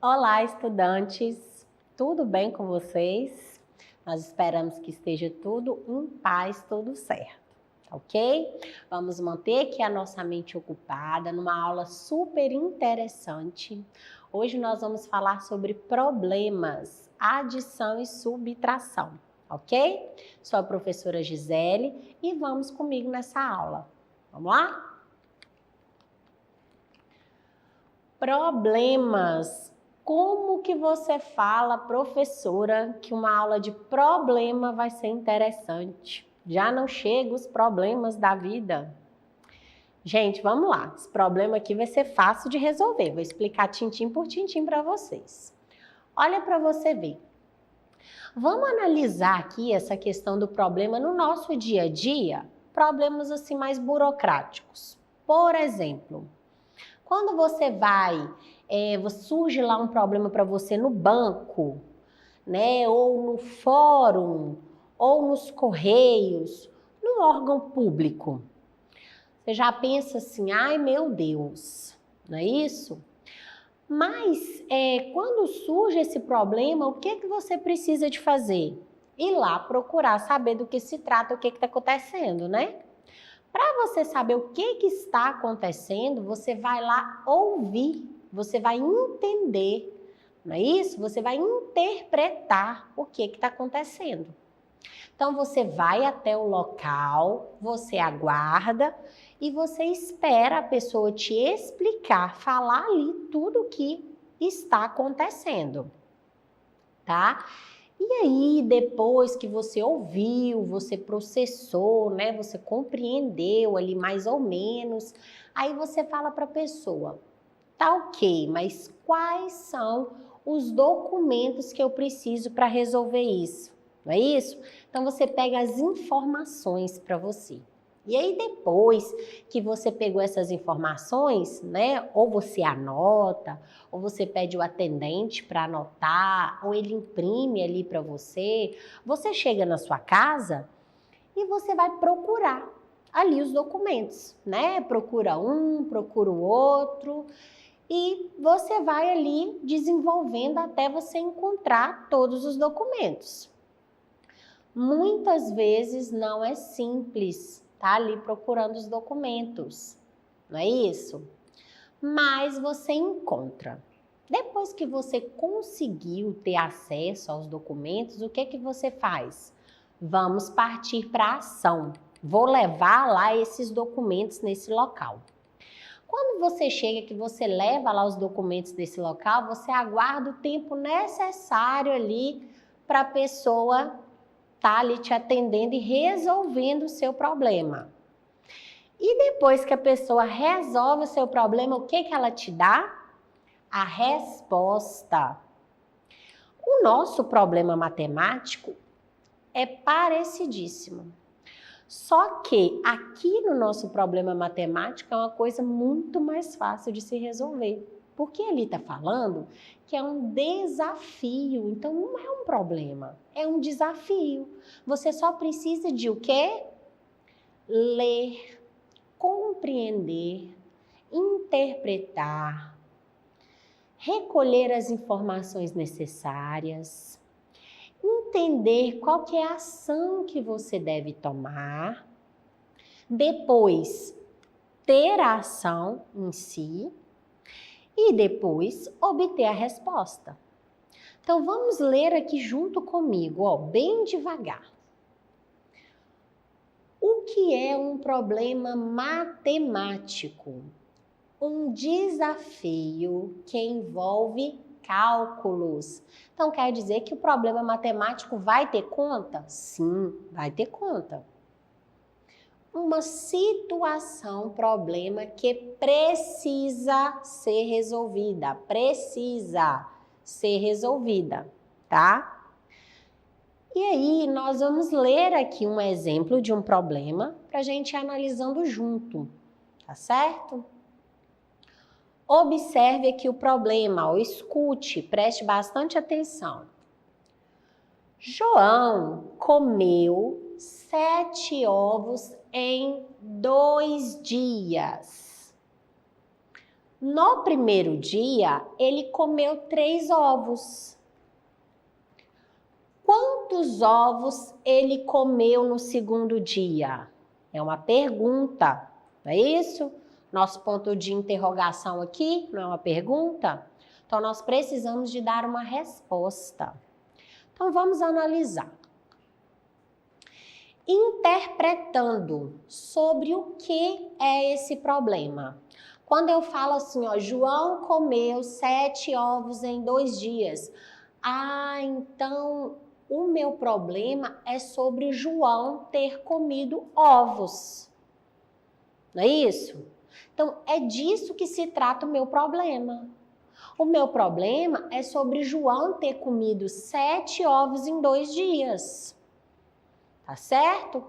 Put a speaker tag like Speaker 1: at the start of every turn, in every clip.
Speaker 1: Olá, estudantes! Tudo bem com vocês? Nós esperamos que esteja tudo em paz, tudo certo, ok? Vamos manter aqui a nossa mente ocupada numa aula super interessante. Hoje nós vamos falar sobre problemas, adição e subtração, ok? Sou a professora Gisele e vamos comigo nessa aula. Vamos lá? Problemas. Como que você fala, professora, que uma aula de problema vai ser interessante? Já não chega os problemas da vida? Gente, vamos lá. Esse problema aqui vai ser fácil de resolver. Vou explicar tintim por tintim para vocês. Olha para você ver. Vamos analisar aqui essa questão do problema no nosso dia a dia? Problemas assim mais burocráticos. Por exemplo, quando você surge lá um problema para você no banco, né, ou no fórum, ou nos correios, num órgão público. Você já pensa assim, ai meu Deus, não é isso? Mas quando surge esse problema, o que você precisa de fazer? Ir lá procurar saber do que se trata, o que está acontecendo, né? Para você saber o que está acontecendo, você vai lá ouvir, você vai entender, não é isso? Você vai interpretar o que está acontecendo. Então, você vai até o local, você aguarda e você espera a pessoa te explicar, falar ali tudo o que está acontecendo, tá? E aí, depois que você ouviu, você processou, né? Você compreendeu ali mais ou menos, aí você fala para a pessoa, tá ok, mas quais são os documentos que eu preciso para resolver isso? Não é isso? Então, você pega as informações para você. E aí, depois que você pegou essas informações, né? Ou você anota, ou você pede o atendente para anotar, ou ele imprime ali para você. Você chega na sua casa e você vai procurar ali os documentos, né? Procura um, procura o outro. E você vai ali desenvolvendo até você encontrar todos os documentos. Muitas vezes não é simples, tá ali procurando os documentos, não é isso? Mas você encontra. Depois que você conseguiu ter acesso aos documentos, o que você faz? Vamos partir para a ação. Vou levar lá esses documentos nesse local. Quando você chega, que você leva lá os documentos desse local, você aguarda o tempo necessário ali para a pessoa estar ali te atendendo e resolvendo o seu problema. E depois que a pessoa resolve o seu problema, o que ela te dá? A resposta. O nosso problema matemático é parecidíssimo. Só que aqui no nosso problema matemático é uma coisa muito mais fácil de se resolver. Porque ele está falando que é um desafio, então não é um problema, é um desafio. Você só precisa de o quê? Ler, compreender, interpretar, recolher as informações necessárias, entender qual que é a ação que você deve tomar, depois ter a ação em si e depois obter a resposta. Então vamos ler aqui junto comigo, ó, bem devagar. O que é um problema matemático? Um desafio que envolve cálculos. Então, quer dizer que o problema matemático vai ter conta? Sim, vai ter conta. Uma situação, problema que precisa ser resolvida. Precisa ser resolvida, tá? E aí, nós vamos ler aqui um exemplo de um problema para a gente ir analisando junto, tá certo? Observe aqui o problema, ó, escute, preste bastante atenção. João comeu 7 ovos em 2 dias. No primeiro dia, ele comeu 3 ovos. Quantos ovos ele comeu no segundo dia? É uma pergunta, não é isso? Nosso ponto de interrogação aqui não é uma pergunta? Então, nós precisamos de dar uma resposta. Então, vamos analisar. Interpretando sobre o que é esse problema. Quando eu falo assim, ó, João comeu 7 ovos em 2 dias. Ah, então o meu problema é sobre João ter comido ovos. Não é isso? Então, é disso que se trata o meu problema. O meu problema é sobre João ter comido 7 ovos em 2 dias. Tá certo?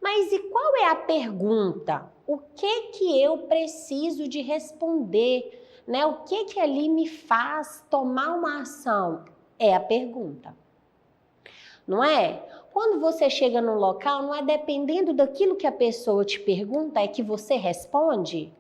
Speaker 1: Mas e qual é a pergunta? O que eu preciso de responder? Né? O que ali me faz tomar uma ação? É a pergunta. Não é? Quando você chega num local, não é dependendo daquilo que a pessoa te pergunta, é que você responde?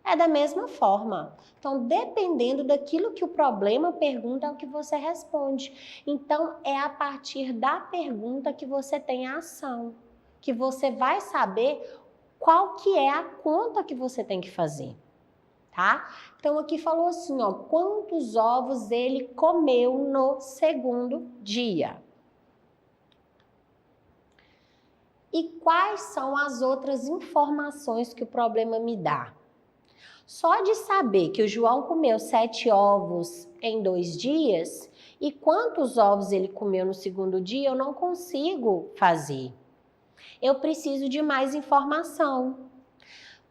Speaker 1: É da mesma forma. Então, dependendo daquilo que o problema pergunta, é o que você responde. Então, é a partir da pergunta que você tem a ação, que você vai saber qual que é a conta que você tem que fazer, tá? Então, aqui falou assim, ó, quantos ovos ele comeu no segundo dia? E quais são as outras informações que o problema me dá? Só de saber que o João comeu 7 ovos em 2 dias e quantos ovos ele comeu no segundo dia, eu não consigo fazer. Eu preciso de mais informação.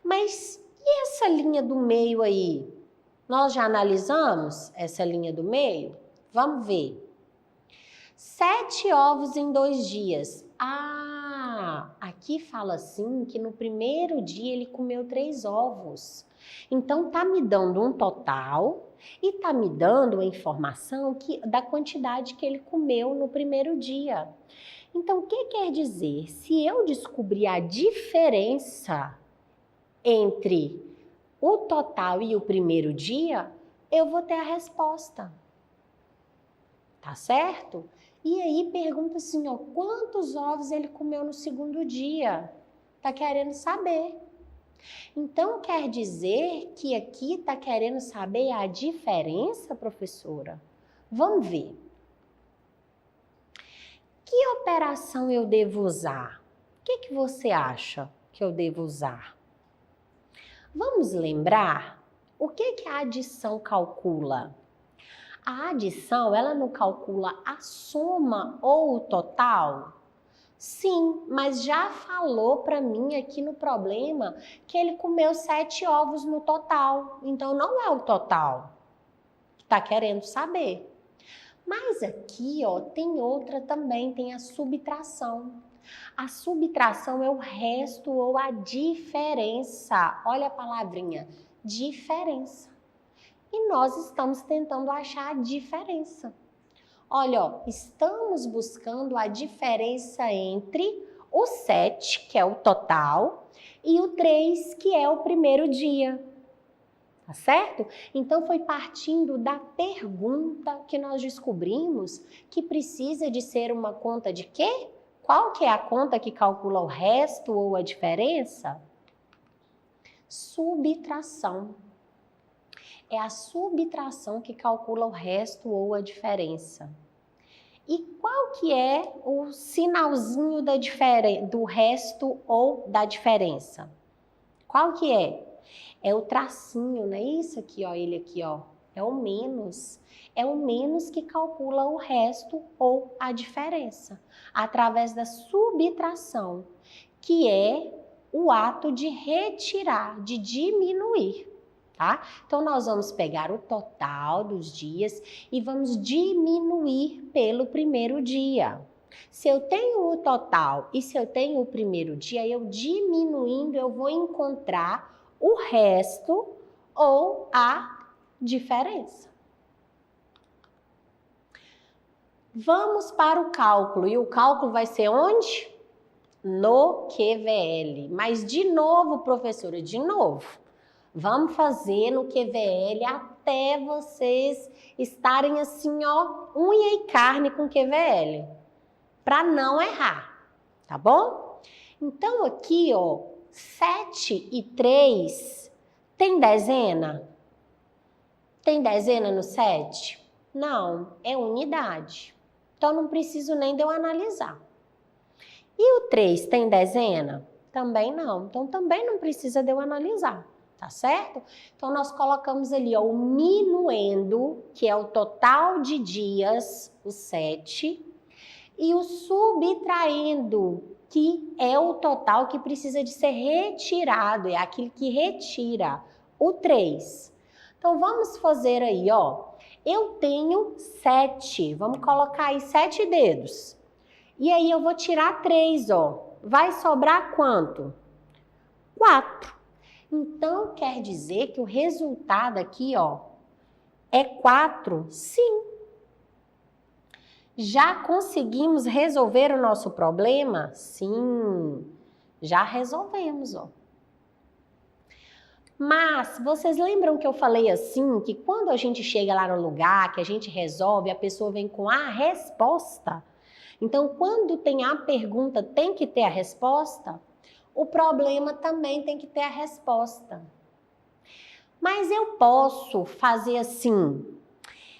Speaker 1: Mas e essa linha do meio aí? Nós já analisamos essa linha do meio? Vamos ver. 7 ovos em 2 dias. Ah, aqui fala assim que no primeiro dia ele comeu 3 ovos. Então, tá me dando um total e tá me dando a informação da quantidade que ele comeu no primeiro dia. Então, o que quer dizer? Se eu descobrir a diferença entre o total e o primeiro dia, eu vou ter a resposta. Tá certo? E aí pergunta assim, ó, quantos ovos ele comeu no segundo dia? Tá querendo saber. Então, quer dizer que aqui está querendo saber a diferença, professora? Vamos ver. Que operação eu devo usar? O que você acha que eu devo usar? Vamos lembrar o que a adição calcula? A adição, ela não calcula a soma ou o total? Sim, mas já falou para mim aqui no problema que ele comeu 7 ovos no total. Então, não é o total que está querendo saber. Mas aqui, ó, tem outra também, tem a subtração. A subtração é o resto ou a diferença. Olha a palavrinha, diferença. E nós estamos tentando achar a diferença. Olha, ó, estamos buscando a diferença entre o 7, que é o total, e o 3, que é o primeiro dia. Tá certo? Então, foi partindo da pergunta que nós descobrimos que precisa de ser uma conta de quê? Qual que é a conta que calcula o resto ou a diferença? Subtração. É a subtração que calcula o resto ou a diferença. E qual que é o sinalzinho do resto ou da diferença? Qual que é? É o tracinho, não é isso aqui, ó, ele aqui, ó. É o menos. É o menos que calcula o resto ou a diferença, através da subtração, que é o ato de retirar, de diminuir. Tá? Então, nós vamos pegar o total dos dias e vamos diminuir pelo primeiro dia. Se eu tenho o total e se eu tenho o primeiro dia, eu diminuindo, eu vou encontrar o resto ou a diferença. Vamos para o cálculo. E o cálculo vai ser onde? No QVL. Mas de novo, professora, de novo. Vamos fazer no QVL até vocês estarem assim, ó, unha e carne com QVL, para não errar, tá bom? Então aqui, ó, 7 e 3, tem dezena? Tem dezena no 7? Não, é unidade. Então não preciso nem de eu analisar. E o 3 tem dezena? Também não. Então também não precisa de eu analisar. Tá certo? Então, nós colocamos ali, ó, o minuendo, que é o total de dias, o 7, e o subtraindo, que é o total que precisa de ser retirado, é aquele que retira, o 3. Então, vamos fazer aí, ó, eu tenho 7, vamos colocar aí 7 dedos. E aí, eu vou tirar 3, ó, vai sobrar quanto? 4. Então, quer dizer que o resultado aqui, ó, é 4? Sim. Já conseguimos resolver o nosso problema? Sim, já resolvemos, ó. Mas, vocês lembram que eu falei assim, que quando a gente chega lá no lugar, que a gente resolve, a pessoa vem com a resposta? Então, quando tem a pergunta, tem que ter a resposta? O problema também tem que ter a resposta. Mas eu posso fazer assim,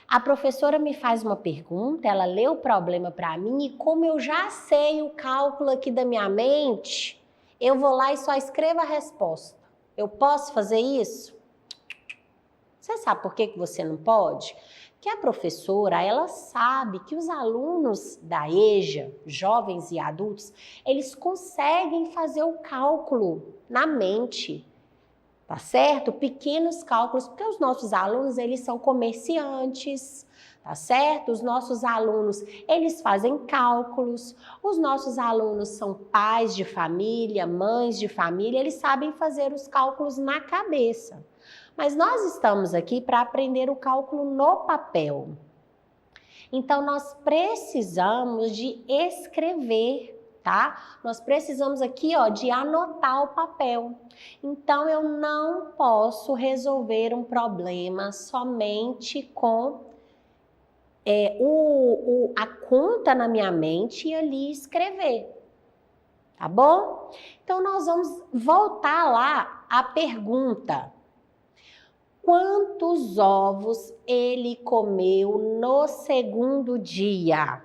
Speaker 1: a professora me faz uma pergunta, ela lê o problema para mim e como eu já sei o cálculo aqui da minha mente, eu vou lá e só escrevo a resposta. Eu posso fazer isso? Você sabe por que você não pode? Que a professora, ela sabe que os alunos da EJA, jovens e adultos, eles conseguem fazer o cálculo na mente, tá certo? Pequenos cálculos, porque os nossos alunos, eles são comerciantes, tá certo? Os nossos alunos, eles fazem cálculos, os nossos alunos são pais de família, mães de família, eles sabem fazer os cálculos na cabeça. Mas nós estamos aqui para aprender o cálculo no papel. Então, nós precisamos de escrever, tá? Nós precisamos aqui, ó, de anotar o papel. Então, eu não posso resolver um problema somente com a conta na minha mente e ali escrever, tá bom? Então, nós vamos voltar lá à pergunta. Quantos ovos ele comeu no segundo dia?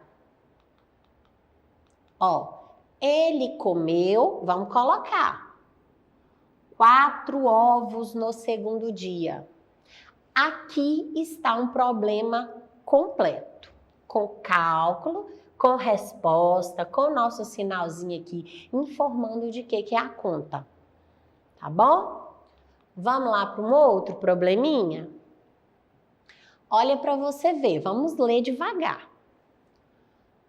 Speaker 1: Ó, ele comeu, vamos colocar, 4 ovos no segundo dia. Aqui está um problema completo, com cálculo, com resposta, com o nosso sinalzinho aqui, informando de que é a conta, tá bom? Vamos lá para um outro probleminha? Olha para você ver, vamos ler devagar.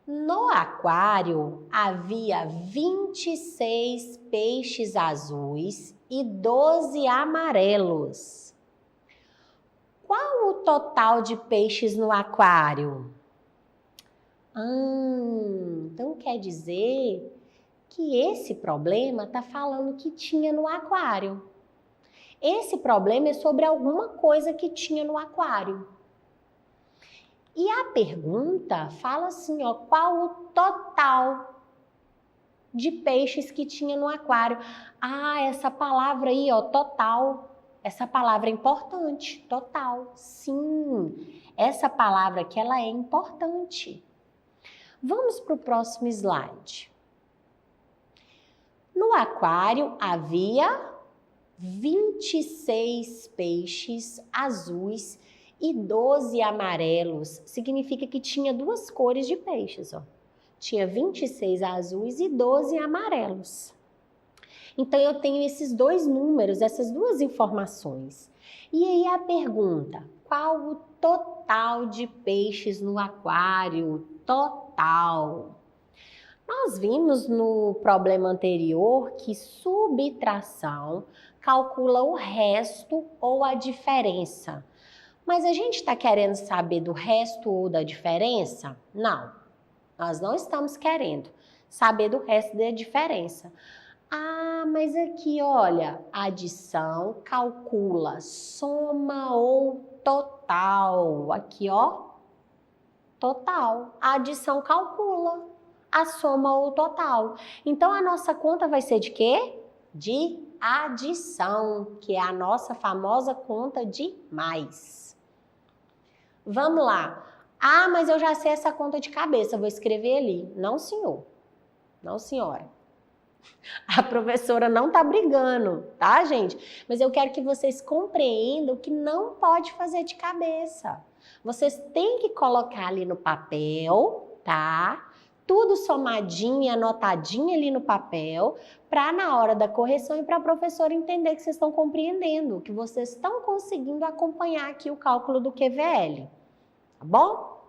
Speaker 1: No aquário havia 26 peixes azuis e 12 amarelos. Qual o total de peixes no aquário? Então quer dizer que esse problema está falando que tinha no aquário. Esse problema é sobre alguma coisa que tinha no aquário. E a pergunta fala assim, ó, qual o total de peixes que tinha no aquário? Ah, essa palavra aí, ó, total. Essa palavra é importante, total. Sim, essa palavra aqui, ela é importante. Vamos para o próximo slide. No aquário havia 26 peixes azuis e 12 amarelos. Significa que tinha 2 cores de peixes, ó. Tinha 26 azuis e 12 amarelos. Então, eu tenho esses 2 números, essas 2 informações. E aí a pergunta, qual o total de peixes no aquário? Total. Nós vimos no problema anterior que subtração calcula o resto ou a diferença. Mas a gente está querendo saber do resto ou da diferença? Não, nós não estamos querendo saber do resto da diferença. Ah, mas aqui, olha, adição calcula soma ou total. Aqui, ó, total. A adição calcula a soma ou total. Então, a nossa conta vai ser de quê? De adição, que é a nossa famosa conta de mais. Vamos lá. Ah, mas eu já sei essa conta de cabeça, vou escrever ali. Não, senhor. Não, senhora. A professora não tá brigando, tá, gente? Mas eu quero que vocês compreendam que não pode fazer de cabeça. Vocês têm que colocar ali no papel, tá? Tudo somadinho e anotadinho ali no papel, para na hora da correção e para a professora entender que vocês estão compreendendo, que vocês estão conseguindo acompanhar aqui o cálculo do QVL, tá bom?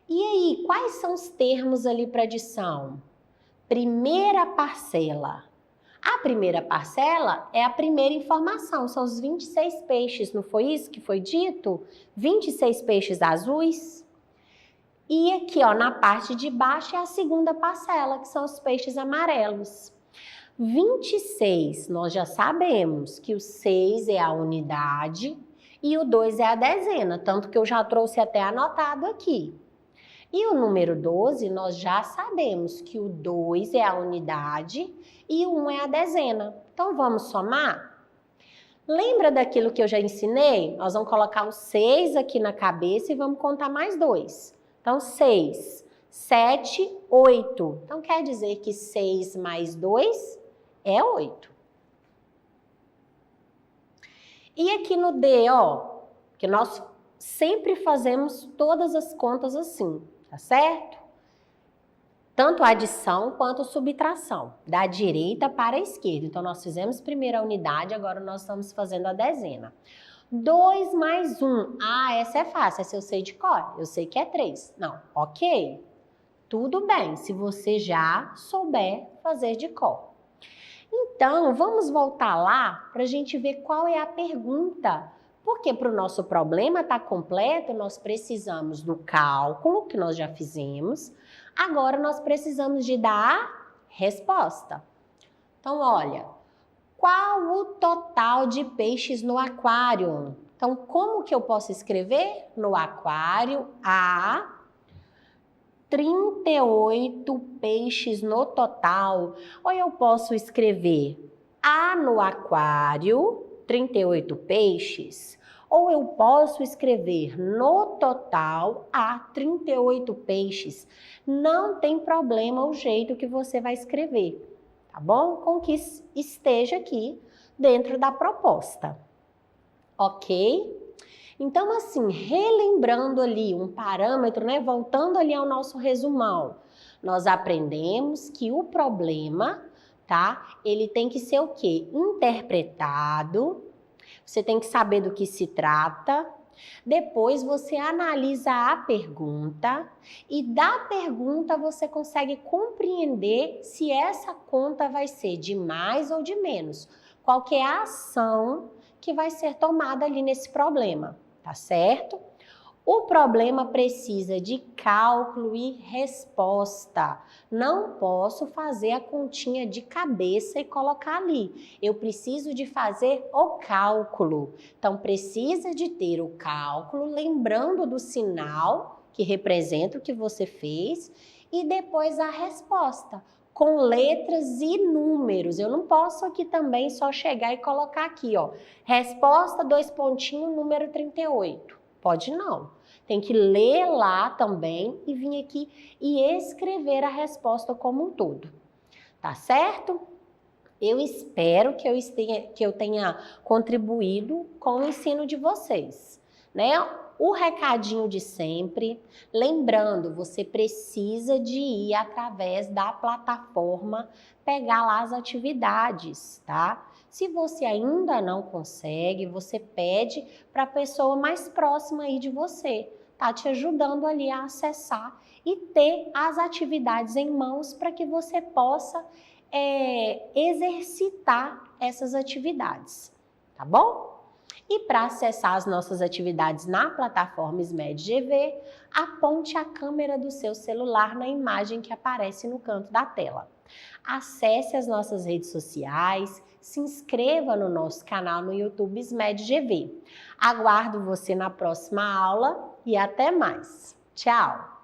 Speaker 1: E aí, quais são os termos ali para adição? Primeira parcela. A primeira parcela é a primeira informação, são os 26 peixes, não foi isso que foi dito? 26 peixes azuis. E aqui, ó, na parte de baixo é a segunda parcela, que são os peixes amarelos. 26, nós já sabemos que o 6 é a unidade e o 2 é a dezena, tanto que eu já trouxe até anotado aqui. E o número 12, nós já sabemos que o 2 é a unidade e o 1 é a dezena. Então, vamos somar? Lembra daquilo que eu já ensinei? Nós vamos colocar o 6 aqui na cabeça e vamos contar mais 2. Então, 6, 7, 8. Então, quer dizer que 6 mais 2 é 8. E aqui no D, ó, que nós sempre fazemos todas as contas assim. Tá certo? Tanto a adição quanto a subtração, da direita para a esquerda. Então, nós fizemos primeiro a unidade, agora nós estamos fazendo a dezena. 2 mais 1. Ah, essa é fácil, essa eu sei de cor. Eu sei que é 3. Não, ok. Tudo bem, se você já souber fazer de cor. Então, vamos voltar lá para a gente ver qual é a pergunta. Porque para o nosso problema estar completo, nós precisamos do cálculo, que nós já fizemos. Agora, nós precisamos de dar a resposta. Então, olha, qual o total de peixes no aquário? Então, como que eu posso escrever? No aquário, há 38 peixes no total. Ou eu posso escrever há no aquário 38 peixes, ou eu posso escrever no total há 38 peixes. Não tem problema o jeito que você vai escrever, tá bom? Com que esteja aqui dentro da proposta, ok? Então, assim, relembrando ali um parâmetro, né? Voltando ali ao nosso resumão, nós aprendemos que o problema, tá? Ele tem que ser o quê? Interpretado. Você tem que saber do que se trata. Depois você analisa a pergunta e da pergunta você consegue compreender se essa conta vai ser de mais ou de menos. Qual que é a ação que vai ser tomada ali nesse problema, tá certo? O problema precisa de cálculo e resposta. Não posso fazer a continha de cabeça e colocar ali. Eu preciso de fazer o cálculo. Então, precisa de ter o cálculo, lembrando do sinal que representa o que você fez, e depois a resposta, com letras e números. Eu não posso aqui também só chegar e colocar aqui, ó, resposta, 2 pontinhos, número 38. Pode não. Tem que ler lá também e vir aqui e escrever a resposta como um todo. Tá certo? Eu espero que eu tenha contribuído com o ensino de vocês, né? O recadinho de sempre, lembrando, você precisa de ir através da plataforma pegar lá as atividades, tá? Se você ainda não consegue, você pede para a pessoa mais próxima aí de você, tá te ajudando ali a acessar e ter as atividades em mãos para que você possa exercitar essas atividades, tá bom? E para acessar as nossas atividades na plataforma SMED GV, aponte a câmera do seu celular na imagem que aparece no canto da tela. Acesse as nossas redes sociais, se inscreva no nosso canal no YouTube SMED GV. Aguardo você na próxima aula e até mais. Tchau!